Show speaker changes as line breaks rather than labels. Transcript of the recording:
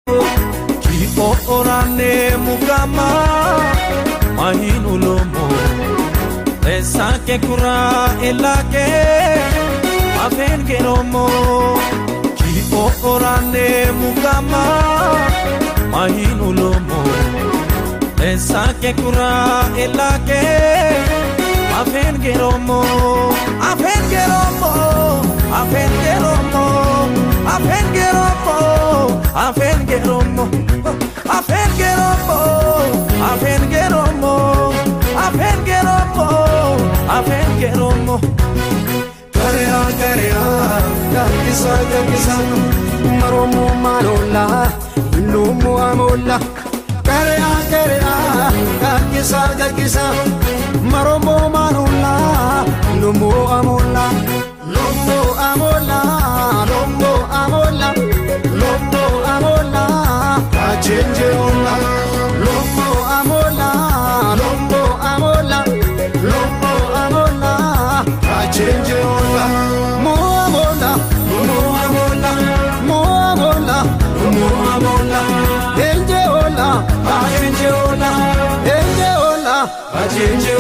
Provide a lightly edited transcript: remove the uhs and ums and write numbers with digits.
Ki orane mugama mahinulomo esa ke kura elake afen geromo Ki orane mugama mahinulomo esa ke kura elake afen geromo afen geromo afen geromo afen geromo afen geromo afen geromo afen geromo afen geromo afen geromo Karea kakisa maromo marola lumo amola Karea kakisa maromo marola lumo amola lumo amola lumo amola lumo amola achenje ola lumo amola lumo amola lumo amola achenje ola mo amola lumo amola mo amola lumo amola enje ola achenje ola enje ola achenje